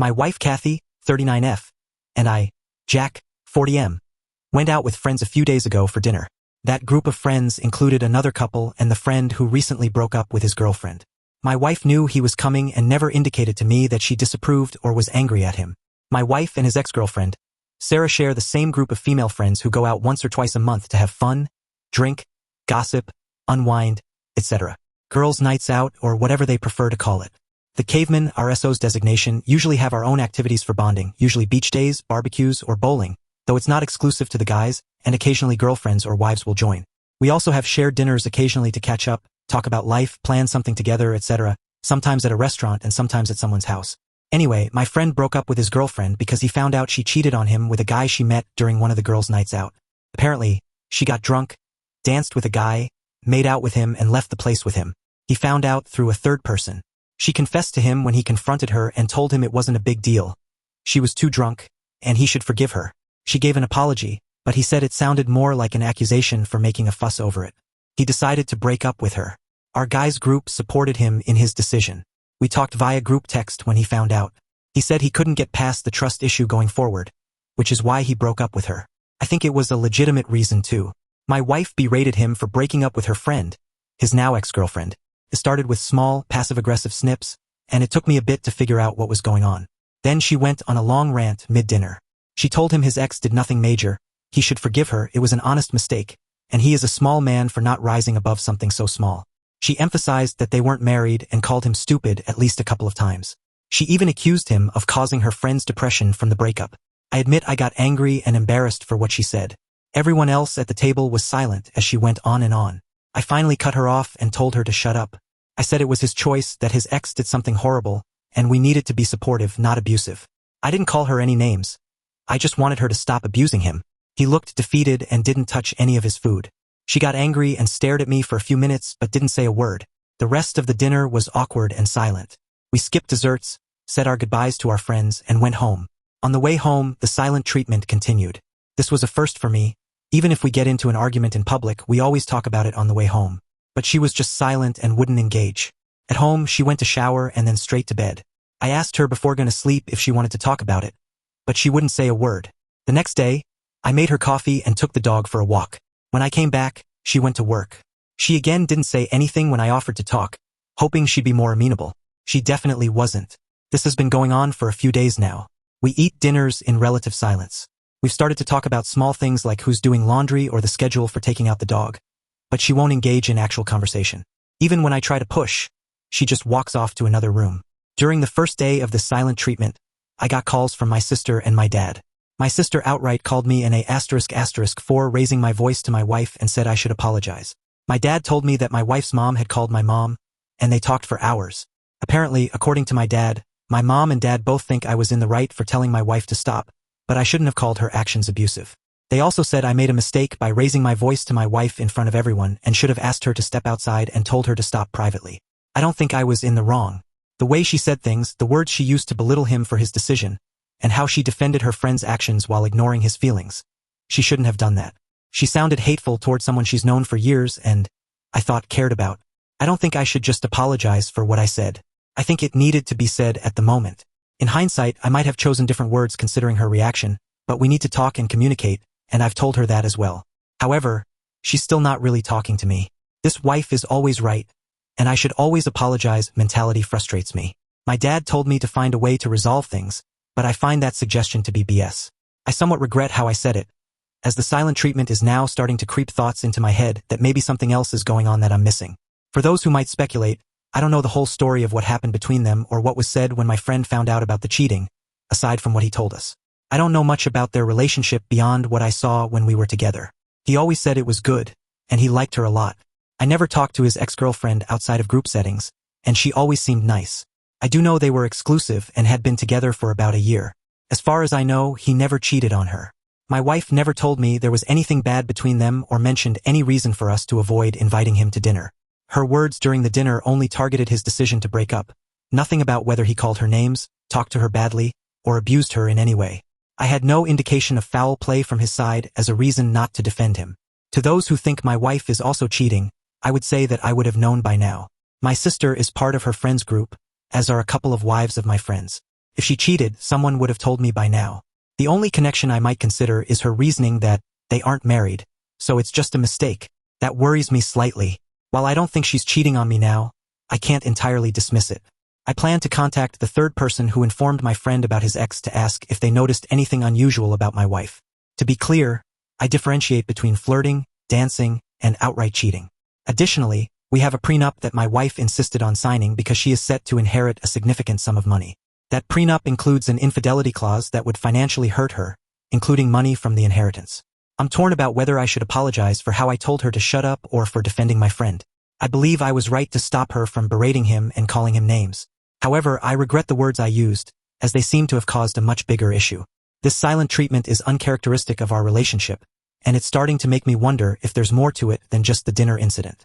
My wife Kathy, 39F, and I, Jack, 40M, went out with friends a few days ago for dinner. That group of friends included another couple and the friend who recently broke up with his girlfriend. My wife knew he was coming and never indicated to me that she disapproved or was angry at him. My wife and his ex-girlfriend, Sarah, share the same group of female friends who go out once or twice a month to have fun, drink, gossip, unwind, etc. Girls' nights out or whatever they prefer to call it. The cavemen, our SO's designation, usually have our own activities for bonding, usually beach days, barbecues, or bowling, though it's not exclusive to the guys, and occasionally girlfriends or wives will join. We also have shared dinners occasionally to catch up, talk about life, plan something together, etc., sometimes at a restaurant and sometimes at someone's house. Anyway, my friend broke up with his girlfriend because he found out she cheated on him with a guy she met during one of the girls' nights out. Apparently, she got drunk, danced with a guy, made out with him and left the place with him. He found out through a third person. She confessed to him when he confronted her and told him it wasn't a big deal. She was too drunk, and he should forgive her. She gave an apology, but he said it sounded more like an accusation for making a fuss over it. He decided to break up with her. Our guys group supported him in his decision. We talked via group text when he found out. He said he couldn't get past the trust issue going forward, which is why he broke up with her. I think it was a legitimate reason too. My wife berated him for breaking up with her friend, his now ex-girlfriend. It started with small, passive-aggressive snips, and it took me a bit to figure out what was going on. Then she went on a long rant mid-dinner. She told him his ex did nothing major, he should forgive her, it was an honest mistake, and he is a small man for not rising above something so small. She emphasized that they weren't married and called him stupid at least a couple of times. She even accused him of causing her friend's depression from the breakup. I admit I got angry and embarrassed for what she said. Everyone else at the table was silent as she went on and on. I finally cut her off and told her to shut up. I said it was his choice, that his ex did something horrible, and we needed to be supportive, not abusive. I didn't call her any names. I just wanted her to stop abusing him. He looked defeated and didn't touch any of his food. She got angry and stared at me for a few minutes but didn't say a word. The rest of the dinner was awkward and silent. We skipped desserts, said our goodbyes to our friends, and went home. On the way home, the silent treatment continued. This was a first for me. Even if we get into an argument in public, we always talk about it on the way home. But she was just silent and wouldn't engage. At home, she went to shower and then straight to bed. I asked her before going to sleep if she wanted to talk about it, but she wouldn't say a word. The next day, I made her coffee and took the dog for a walk. When I came back, she went to work. She again didn't say anything when I offered to talk, hoping she'd be more amenable. She definitely wasn't. This has been going on for a few days now. We eat dinners in relative silence. We've started to talk about small things like who's doing laundry or the schedule for taking out the dog, but she won't engage in actual conversation. Even when I try to push, she just walks off to another room. During the first day of the silent treatment, I got calls from my sister and my dad. My sister outright called me an A** for raising my voice to my wife and said I should apologize. My dad told me that my wife's mom had called my mom, and they talked for hours. Apparently, according to my dad, my mom and dad both think I was in the right for telling my wife to stop, but I shouldn't have called her actions abusive. They also said I made a mistake by raising my voice to my wife in front of everyone and should have asked her to step outside and told her to stop privately. I don't think I was in the wrong. The way she said things, the words she used to belittle him for his decision, and how she defended her friend's actions while ignoring his feelings. She shouldn't have done that. She sounded hateful toward someone she's known for years and, I thought, cared about. I don't think I should just apologize for what I said. I think it needed to be said at the moment. In hindsight, I might have chosen different words considering her reaction, but we need to talk and communicate, and I've told her that as well. However, she's still not really talking to me. This wife is always right, and I should always apologize mentality frustrates me. My dad told me to find a way to resolve things, but I find that suggestion to be BS. I somewhat regret how I said it, as the silent treatment is now starting to creep thoughts into my head that maybe something else is going on that I'm missing. For those who might speculate, I don't know the whole story of what happened between them or what was said when my friend found out about the cheating, aside from what he told us. I don't know much about their relationship beyond what I saw when we were together. He always said it was good, and he liked her a lot. I never talked to his ex-girlfriend outside of group settings, and she always seemed nice. I do know they were exclusive and had been together for about a year. As far as I know, he never cheated on her. My wife never told me there was anything bad between them or mentioned any reason for us to avoid inviting him to dinner. Her words during the dinner only targeted his decision to break up. Nothing about whether he called her names, talked to her badly, or abused her in any way. I had no indication of foul play from his side as a reason not to defend him. To those who think my wife is also cheating, I would say that I would have known by now. My sister is part of her friends group, as are a couple of wives of my friends. If she cheated, someone would have told me by now. The only connection I might consider is her reasoning that they aren't married, so it's just a mistake. That worries me slightly. While I don't think she's cheating on me now, I can't entirely dismiss it. I plan to contact the third person who informed my friend about his ex to ask if they noticed anything unusual about my wife. To be clear, I differentiate between flirting, dancing, and outright cheating. Additionally, we have a prenup that my wife insisted on signing because she is set to inherit a significant sum of money. That prenup includes an infidelity clause that would financially hurt her, including money from the inheritance. I'm torn about whether I should apologize for how I told her to shut up or for defending my friend. I believe I was right to stop her from berating him and calling him names. However, I regret the words I used, as they seem to have caused a much bigger issue. This silent treatment is uncharacteristic of our relationship, and it's starting to make me wonder if there's more to it than just the dinner incident.